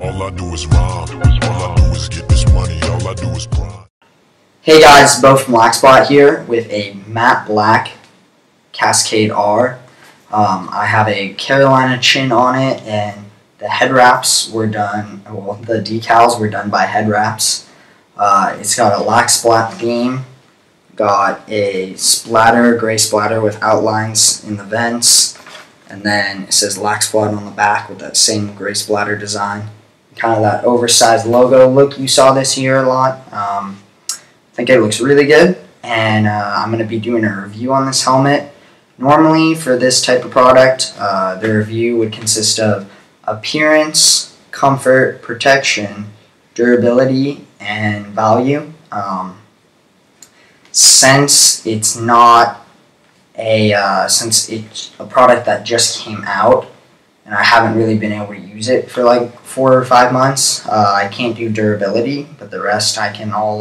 All I do is rhyme. All I do is get this money. All I do is grind. Hey guys, Bo from Laxsplat here with a matte black Cascade R. I have a Carolina chin on it, and the head wraps were done, well, the decals were done by headwrapz. It's got a Laxsplat theme, got a splatter, gray splatter with outlines in the vents, and then it says Laxsplat on the back with that same gray splatter design. Kind of that oversized logo look. You saw this here a lot. I think it looks really good, and I'm going to be doing a review on this helmet. Normally for this type of product, the review would consist of appearance, comfort, protection, durability, and value. Since it's not since it's a product that just came out, and I haven't really been able to use it for like 4 or 5 months, I can't do durability, but the rest I can all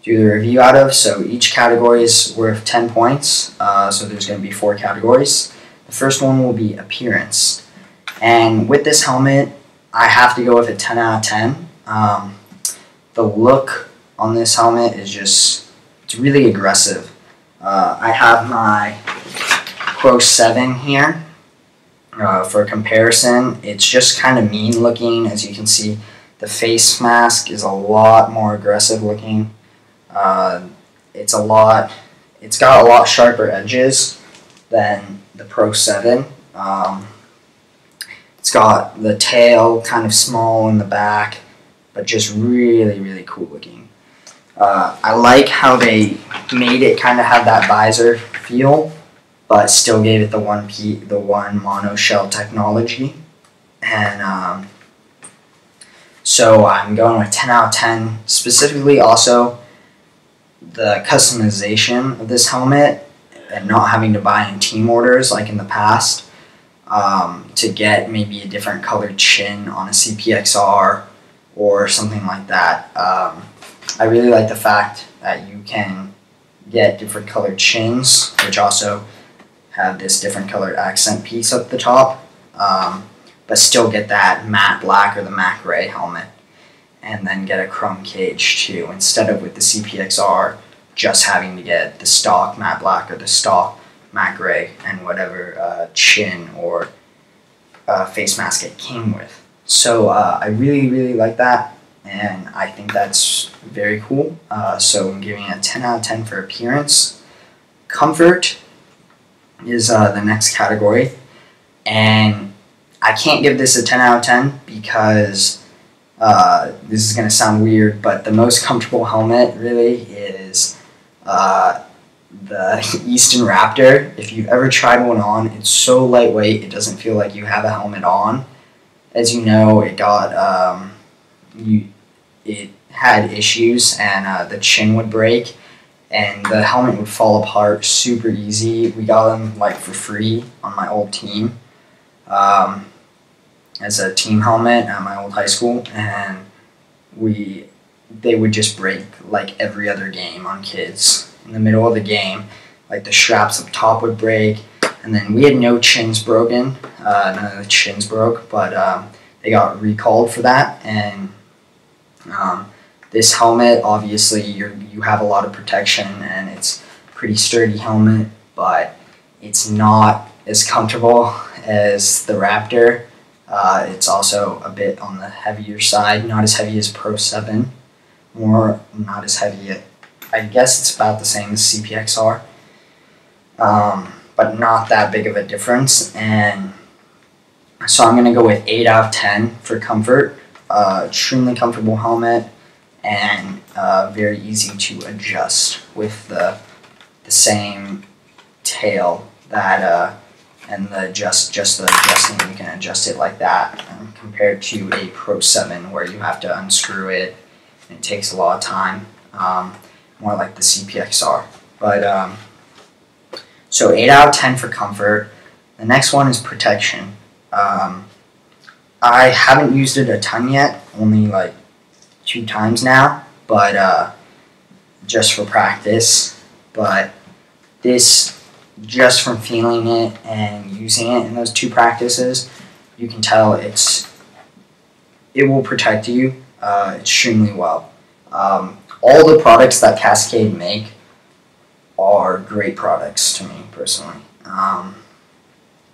do the review out of. So each category is worth 10 points, so there's going to be 4 categories. The first one will be appearance, and with this helmet I have to go with a 10 out of 10. The look on this helmet is just, it's really aggressive. I have my Pro 7 here. For comparison, it's just kind of mean looking. As you can see, the face mask is a lot more aggressive looking. It's got a lot sharper edges than the Pro 7. It's got the tail kind of small in the back, but just really, really cool looking. I like how they made it kind of have that visor feel, but still gave it the one mono shell technology. And so I'm going with 10 out of 10. Specifically also the customization of this helmet, and not having to buy in team orders like in the past, to get maybe a different colored chin on a CPXR or something like that. I really like the fact that you can get different colored chins, which also have this different colored accent piece up the top, but still get that matte black or the matte gray helmet, and then get a chrome cage too, instead of with the CPXR just having to get the stock matte black or the stock matte gray and whatever chin or face mask it came with. So I really, really like that, and I think that's very cool. So I'm giving it a 10 out of 10 for appearance. Comfort is the next category, and I can't give this a 10 out of 10 because this is going to sound weird, but the most comfortable helmet really is the Easton Raptor. If you've ever tried one on, it's so lightweight it doesn't feel like you have a helmet on. As you know, it got it had issues, and the chin would break and the helmet would fall apart super easy. We got them like for free on my old team, as a team helmet at my old high school, and they would just break like every other game on kids. In the middle of the game, like the straps up top would break, and then we had no chins broken, none of the chins broke, but they got recalled for that. And this helmet, obviously you have a lot of protection, and it's a pretty sturdy helmet, but it's not as comfortable as the Raptor. It's also a bit on the heavier side, not as heavy as Pro 7, or not as heavy, I guess it's about the same as CPXR, but not that big of a difference. And so I'm going to go with 8 out of 10 for comfort. Extremely comfortable helmet, and very easy to adjust with the same tail that and just the adjusting, you can adjust it like that, compared to a Pro 7 where you have to unscrew it and it takes a lot of time, more like the CPXR. But so 8 out of 10 for comfort. The next one is protection. I haven't used it a ton yet, only like 2 times now, but just for practice. But this, just from feeling it and using it in those 2 practices, you can tell it's it will protect you extremely well. All the products that Cascade make are great products to me personally.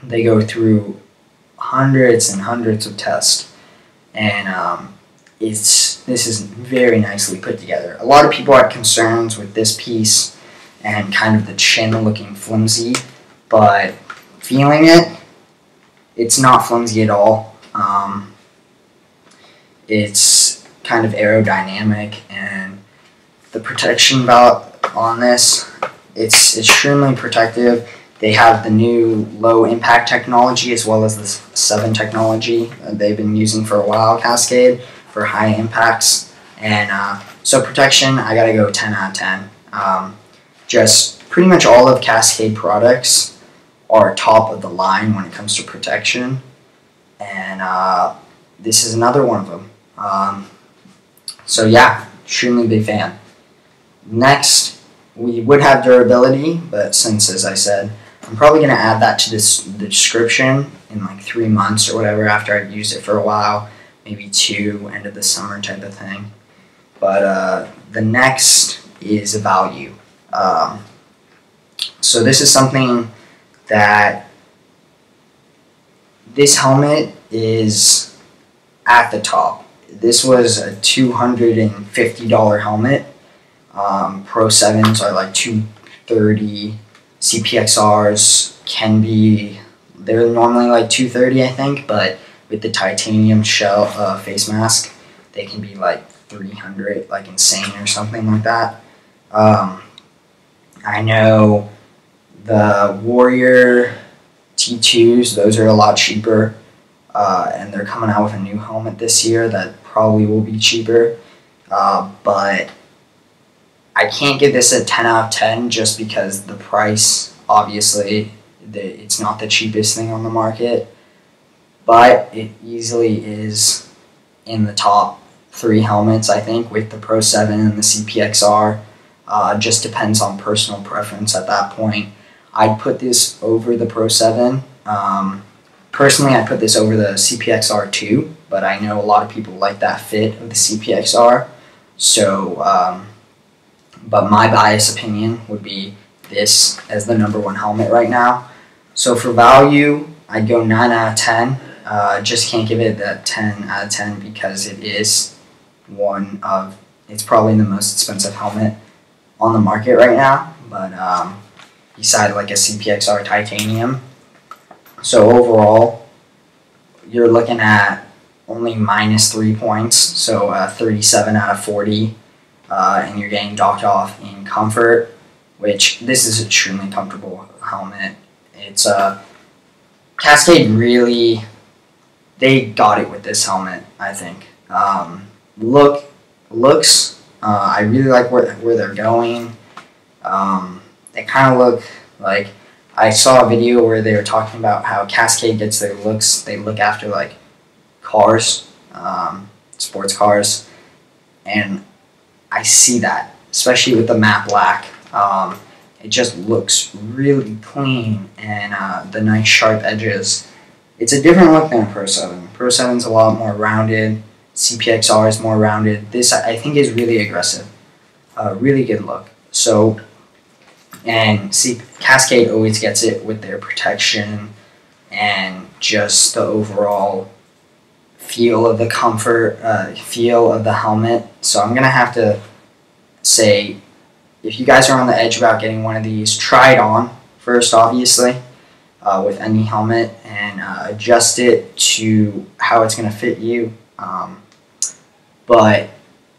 They go through hundreds and hundreds of tests, and this is very nicely put together. A lot of people had concerns with this piece and kind of the chin looking flimsy, but feeling it, it's not flimsy at all. It's kind of aerodynamic, and the protection belt on this, it's extremely protective. They have the new low impact technology as well as the 7 technology they've been using for a while, Cascade, for high impacts. And so protection, I gotta go 10 out of 10. Just pretty much all of Cascade products are top of the line when it comes to protection, and this is another one of them. So yeah, extremely big fan. Next, we would have durability, but since, as I said, I'm probably going to add that to the description in like 3 months or whatever after I've used it for a while, maybe 2, end of the summer type of thing. But the next is value. So this is something that this helmet is at the top. This was a $250 helmet. Pro 7s are like $230. CPXRs can be, they're normally like $230, I think, but with the titanium shell face mask, they can be like $300, like insane or something like that. I know the Warrior T2s, those are a lot cheaper, and they're coming out with a new helmet this year that probably will be cheaper, but I can't give this a 10 out of 10 just because the price, obviously, it's not the cheapest thing on the market, but it easily is in the top 3 helmets, I think, with the Pro 7 and the CPXR. Just depends on personal preference at that point. I'd put this over the Pro 7. Personally, I'd put this over the CPXR too, but I know a lot of people like that fit of the CPXR. So, but my biased opinion would be this as the #1 helmet right now. So for value, I'd go 9 out of 10. Just can't give it that 10 out of 10 because it is it's probably the most expensive helmet on the market right now, but beside like a CPXR titanium. So overall, you're looking at only -3 points, so 37 out of 40, and you're getting docked off in comfort, which this is an extremely comfortable helmet. It's Cascade really, they got it with this helmet, I think. Looks, I really like where they're going. They kind of look like, I saw a video where they were talking about how Cascade gets their looks, they look after like cars, sports cars, and I see that, especially with the matte black. It just looks really clean, and the nice sharp edges. It's a different look than a Pro 7. Pro 7's a lot more rounded. CPXR is more rounded. This, I think, is really aggressive. Really good look. So, and see, Cascade always gets it with their protection and just the overall feel of the comfort, feel of the helmet. So I'm going to have to say, if you guys are on the edge about getting one of these, try it on first, obviously, with any helmet, and adjust it to how it's going to fit you. But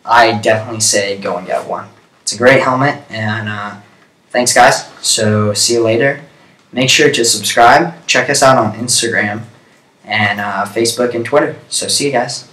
I definitely say go and get one. It's a great helmet, and thanks, guys. So see you later. Make sure to subscribe. Check us out on Instagram and Facebook and Twitter. So see you guys.